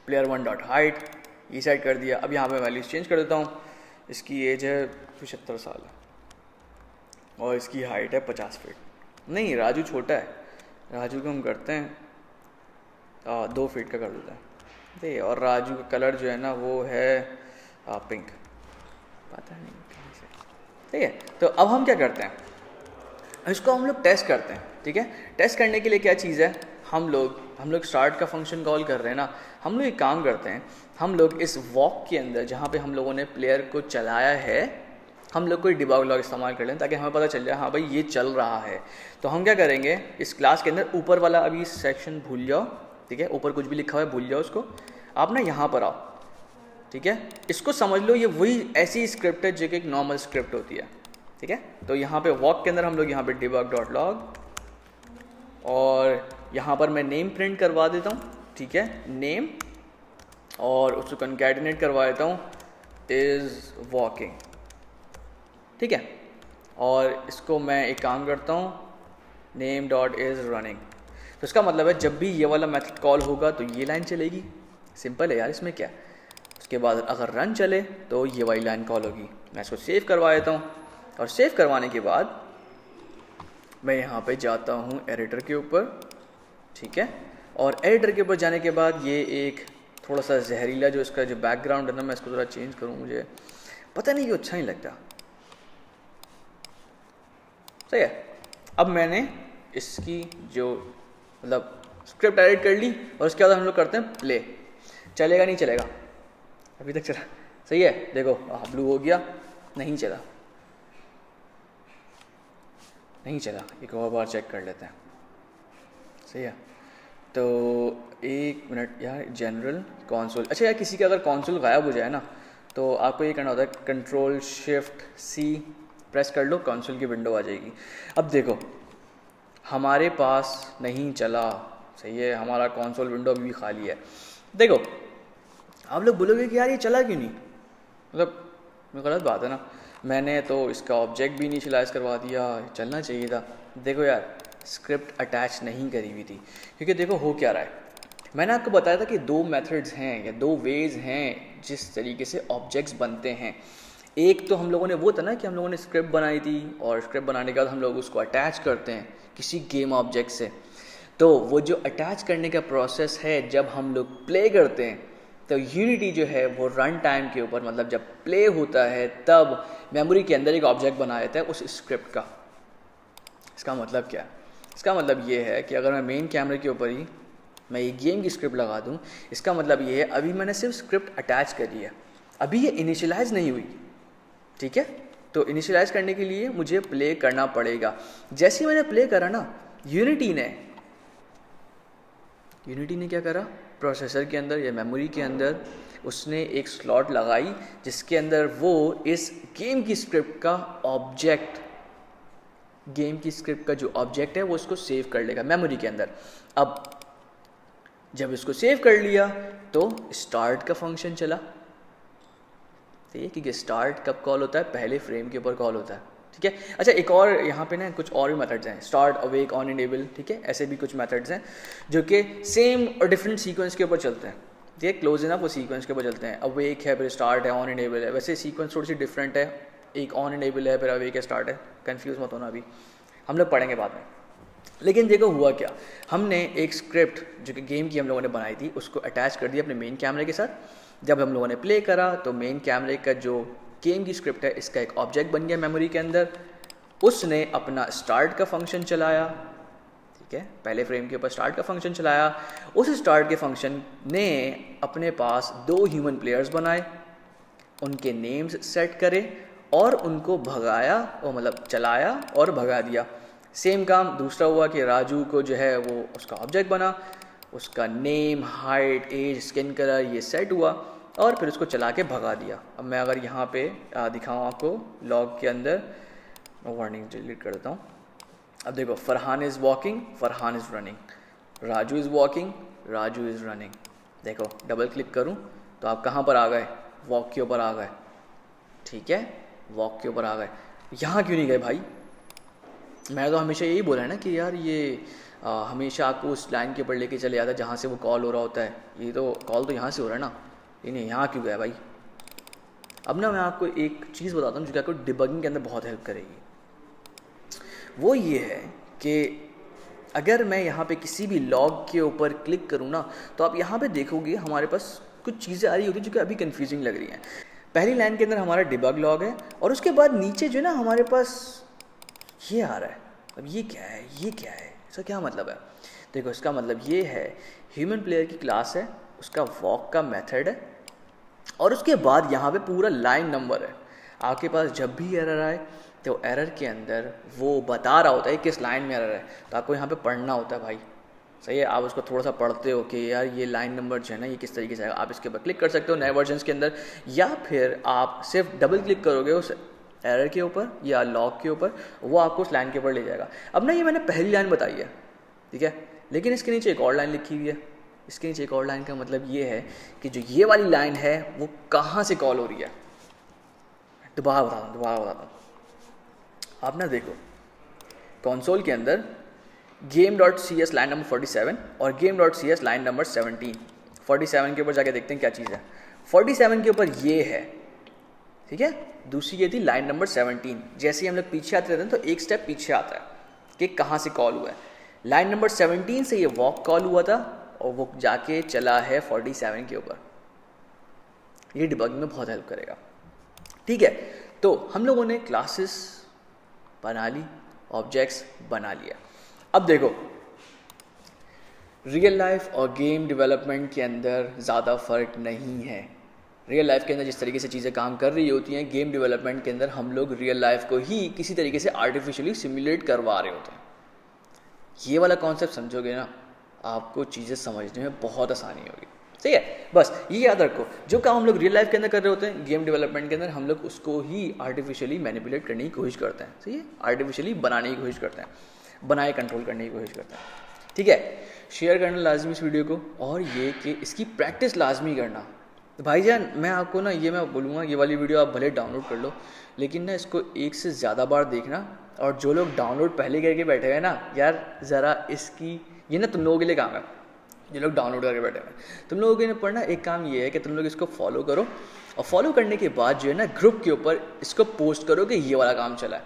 Speaker 2: प्लेयर 1 डॉट हाइट ये सेट कर दिया। अब यहाँ पे वैल्यूज चेंज कर देता हूँ। इसकी एज है 75 साल और इसकी हाइट है 50 फीट। नहीं, राजू छोटा है, राजू को हम करते हैं 2 फीट का कर देते हैं। दे, और राजू का कलर जो है ना वो है पिंक, पता नहीं कहीं से, ठीक है। तो अब हम क्या करते हैं, इसको हम लोग टेस्ट करते हैं, ठीक है। टेस्ट करने के लिए क्या चीज़ है, हम लोग स्टार्ट का फंक्शन कॉल कर रहे हैं ना। हम लोग एक काम करते हैं, हम लोग इस वॉक के अंदर जहाँ पे हम लोगों ने प्लेयर को चलाया है, हम लोग कोई डिबग लॉग इस्तेमाल कर लें ताकि हमें पता चल जाए हाँ भाई ये चल रहा है। तो हम क्या करेंगे, इस क्लास के अंदर ऊपर वाला अभी सेक्शन भूल जाओ, ठीक है। ऊपर कुछ भी लिखा हुआ है भूल जाओ उसको, आप ना यहाँ पर आओ, ठीक है। इसको समझ लो ये वही ऐसी स्क्रिप्ट है जो कि एक नॉर्मल स्क्रिप्ट होती है, ठीक है। तो यहाँ पे वॉक के अंदर हम लोग यहाँ पे डिबग डॉट लॉग और यहाँ पर मैं नेम प्रिंट करवा देता हूँ, ठीक है, नेम, और उसको कंकैटिनेट करवा देता हूँ इज़ वॉकिंग, ठीक है। और इसको मैं एक काम करता हूँ नेम डॉट इज़ रनिंग। तो इसका मतलब है जब भी ये वाला मेथड कॉल होगा तो ये लाइन चलेगी। सिंपल है यार, इसमें क्या। उसके बाद अगर रन चले तो ये वाली लाइन कॉल होगी। मैं इसको सेव करवा देता हूँ और सेव करवाने के बाद मैं यहाँ पे जाता हूँ एडिटर के ऊपर, ठीक है। और एडिटर के ऊपर जाने के बाद ये एक थोड़ा सा जहरीला जो इसका जो बैकग्राउंड है ना, मैं इसको थोड़ा चेंज करूँ, मुझे पता नहीं क्यों अच्छा नहीं लगता, सही है। अब मैंने इसकी जो मतलब स्क्रिप्ट एडिट कर ली और उसके बाद हम लोग करते हैं प्ले। चलेगा नहीं चलेगा, अभी तक चला, सही है। देखो ब्लू हो गया, नहीं चला, एक और बार चेक कर लेते हैं, सही है। तो 1 मिनट यार, जनरल कंसोल, अच्छा यार किसी का अगर कंसोल गायब हो जाए ना तो आपको ये करना होता है कंट्रोल शिफ्ट सी प्रेस कर लो, कंसोल की विंडो आ जाएगी। अब देखो हमारे पास नहीं चला, सही है, हमारा कंसोल विंडो अभी भी खाली है। देखो आप लोग बोलोगे कि यार ये चला क्यों नहीं, मतलब गलत बात है ना, मैंने तो इसका ऑब्जेक्ट भी इनिशियलाइज करवा दिया, चलना चाहिए था। देखो यार स्क्रिप्ट अटैच नहीं करी हुई थी, क्योंकि देखो हो क्या रहा है, मैंने आपको बताया था कि 2 मेथड्स हैं या 2 वेज हैं जिस तरीके से ऑब्जेक्ट्स बनते हैं। एक तो हम लोगों ने वो था ना कि हम लोगों ने स्क्रिप्ट बनाई थी और स्क्रिप्ट बनाने के बाद हम लोग उसको अटैच करते हैं किसी गेम ऑब्जेक्ट से। तो वो जो अटैच करने का प्रोसेस है, जब हम लोग प्ले करते हैं तो यूनिटी जो है वो रन टाइम के ऊपर, मतलब जब प्ले होता है तब मेमोरी के अंदर एक ऑब्जेक्ट बना देता है उस स्क्रिप्ट का। इसका मतलब क्या है, इसका मतलब ये है कि अगर मैं मेन कैमरे के ऊपर ही मैं ये गेम की स्क्रिप्ट लगा दूं, इसका मतलब ये है अभी मैंने सिर्फ स्क्रिप्ट अटैच करी है, अभी ये इनिशियलाइज नहीं हुई, ठीक है। तो इनिशियलाइज करने के लिए मुझे प्ले करना पड़ेगा। जैसे ही मैंने प्ले करा ना, यूनिटी ने क्या करा, प्रोसेसर के अंदर या मेमोरी के अंदर उसने एक स्लॉट लगाई जिसके अंदर वो इस गेम की स्क्रिप्ट का ऑब्जेक्ट, गेम की स्क्रिप्ट का जो ऑब्जेक्ट है वो इसको सेव कर लेगा मेमोरी के अंदर। अब जब इसको सेव कर लिया तो स्टार्ट का फंक्शन चला, ठीक है, क्योंकि स्टार्ट कब कॉल होता है, पहले फ्रेम के ऊपर कॉल होता है, ठीक है। अच्छा एक और यहाँ पे ना कुछ और भी मेथड्स हैं, स्टार्ट, अवेक, ऑन, इनेबल, ठीक है, ऐसे भी कुछ मेथड्स हैं जो कि सेम और डिफरेंट सीक्वेंस के ऊपर चलते हैं। ये क्लोज इनफ वो सीक्वेंस के ऊपर चलते हैं। अवेक है फिर स्टार्ट है, ऑन इनेबल है। वैसे सीक्वेंस थोड़ी सी डिफरेंट है, एक ऑन इनेबल है फिर अवेक है स्टार्ट है। कंफ्यूज मत होना, अभी हम लोग पढ़ेंगे बाद में। लेकिन देखो हुआ क्या, हमने एक स्क्रिप्ट जो कि गेम की हम लोगों ने बनाई थी उसको अटैच कर दिया अपने मेन कैमरे के साथ। जब हम लोगों ने प्ले करा तो मेन कैमरे का जो गेम की स्क्रिप्ट है इसका एक ऑब्जेक्ट बन गया मेमोरी के अंदर। उसने अपना स्टार्ट का फंक्शन चलाया, ठीक है, पहले फ्रेम के ऊपर स्टार्ट का फंक्शन चलाया। उस स्टार्ट के फंक्शन ने अपने पास 2 ह्यूमन प्लेयर्स बनाए, उनके नेम्स सेट करे और उनको भगाया, और मतलब चलाया और भगा दिया। सेम काम दूसरा हुआ कि राजू को जो है वो उसका ऑब्जेक्ट बना, उसका name, height, age, skin colour ये सेट हुआ और फिर उसको चला के भगा दिया। अब मैं अगर यहाँ पे दिखाऊँ आपको लॉग के अंदर, वार्निंग डिलीट कर देता हूँ। अब देखो, Farhan is walking, Farhan is running, Raju is walking, Raju is running. देखो डबल क्लिक करूँ तो आप कहाँ पर आ गए, वॉक के ऊपर आ गए, ठीक है, वॉक के ऊपर आ गए। यहाँ क्यों नहीं गए भाई? मैं तो हमेशा यही बोला है ना कि यार ये हमेशा आपको उस लाइन के ऊपर लेके चले जाता है जहाँ से वो कॉल हो रहा होता है। ये तो कॉल तो यहाँ से हो रहा है ना, ये नहीं, यहाँ क्यों गया भाई? अब ना मैं आपको एक चीज़ बताता हूँ जो कि आपको डिबगिंग के अंदर बहुत हेल्प करेगी। वो ये है कि अगर मैं यहाँ पे किसी भी लॉग के ऊपर क्लिक करूँ ना तो आप यहाँ पे देखोगे हमारे पास कुछ चीज़ें आ रही होती हैं जो कि अभी कंफ्यूजिंग लग रही हैं। पहली लाइन के अंदर हमारा डिबग लॉग है और उसके बाद नीचे जो है ना हमारे पास ये आ रहा है। अब ये क्या है, ये क्या है, इसका क्या मतलब है? देखो इसका मतलब ये है, ह्यूमन प्लेयर की क्लास है, उसका वॉक का मेथड है और उसके बाद यहाँ पे पूरा लाइन नंबर है। आपके पास जब भी एरर आए तो एरर के अंदर वो बता रहा होता है किस लाइन में एरर है, तो आपको यहाँ पे पढ़ना होता है भाई, सही है। आप उसको थोड़ा सा पढ़ते हो कि यार ये लाइन नंबर जो है ना ये किस तरीके से है। आप इसके ऊपर क्लिक कर सकते हो नए वर्जन्स के अंदर, या फिर आप सिर्फ डबल क्लिक करोगे उस एरर के ऊपर या लॉग के ऊपर, वो आपको उस लाइन के ऊपर ले जाएगा। अब ना ये मैंने पहली लाइन बताई है, ठीक है, लेकिन इसके नीचे एक और लाइन लिखी हुई है। इसके नीचे एक और लाइन का मतलब ये है कि जो ये वाली लाइन है वो कहाँ से कॉल हो रही है। दोबारा बताता हूँ। आप ना देखो कंसोल के अंदर game.cs लाइन नंबर 47 और game.cs लाइन नंबर 17। 47 के ऊपर जाके देखते हैं क्या चीज़ है। 47 के ऊपर ये है, ठीक है, दूसरी ये थी लाइन नंबर 17। जैसे ही हम लोग पीछे आते रहते हैं तो एक स्टेप पीछे आता है कि कहाँ से कॉल हुआ है। लाइन नंबर 17 से ये वॉक कॉल हुआ था और वो जाके चला है 47 के ऊपर। ये डिबगिंग में बहुत हेल्प करेगा, ठीक है। तो हम लोगों ने क्लासेस बना ली, ऑब्जेक्ट्स बना लिया। अब देखो रियल लाइफ और गेम डेवलपमेंट के अंदर ज़्यादा फ़र्क नहीं है। रियल लाइफ के अंदर जिस तरीके से चीज़ें काम कर रही होती हैं, गेम डेवलपमेंट के अंदर हम लोग रियल लाइफ को ही किसी तरीके से आर्टिफिशियली सिमुलेट करवा रहे होते हैं। ये वाला कॉन्सेप्ट समझोगे ना, आपको चीज़ें समझने में बहुत आसानी होगी, ठीक है। बस ये याद रखो, जो काम हम लोग रियल लाइफ के अंदर कर रहे होते हैं, गेम डेवलपमेंट के अंदर हम लोग उसको ही आर्टिफिशियली मैनिपुलेट करने की कोशिश करते हैं, सही है, आर्टिफिशियली बनाने की कोशिश करते हैं, बनाए कंट्रोल करने की कोशिश करते हैं, ठीक है। शेयर करना लाजमी इस वीडियो को, और ये कि इसकी प्रैक्टिस लाजमी करना। तो भाईजान मैं आपको ना ये मैं बोलूँगा, ये वाली वीडियो आप भले डाउनलोड कर लो, लेकिन ना इसको एक से ज़्यादा बार देखना। और जो लोग डाउनलोड पहले करके बैठे हैं ना यार, ज़रा इसकी ये ना तुम लोगों के लिए काम है, जो लोग डाउनलोड करके बैठे हैं, तुम लोगों के लिए पढ़ना एक काम ये है कि तुम लोग इसको फॉलो करो, और फॉलो करने के बाद जो है ना ग्रुप के ऊपर इसको पोस्ट करो कि ये वाला काम चला है।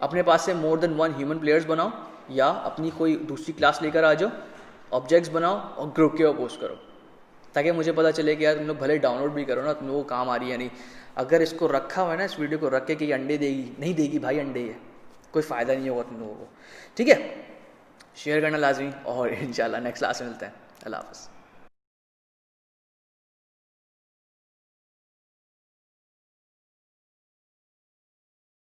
Speaker 2: अपने पास से मोर देन 1 ह्यूमन प्लेयर्स बनाओ या अपनी कोई दूसरी क्लास लेकर आ जाओ, ऑब्जेक्ट्स बनाओ और ग्रुप के ऊपर पोस्ट करो, ताकि मुझे पता चले कि यार तुम लोग भले डाउनलोड भी करो ना, तुम लोगों को काम आ रही है नहीं। अगर इसको रखा हुआ है ना, इस वीडियो को रख के कि ये अंडे देगी, नहीं देगी भाई, अंडे है, कोई फ़ायदा नहीं होगा तुम लोगों को, ठीक है। शेयर करना लाजमी, और इंशाल्लाह नेक्स्ट क्लास में मिलते हैं। अल्लाह हाफ़िज़।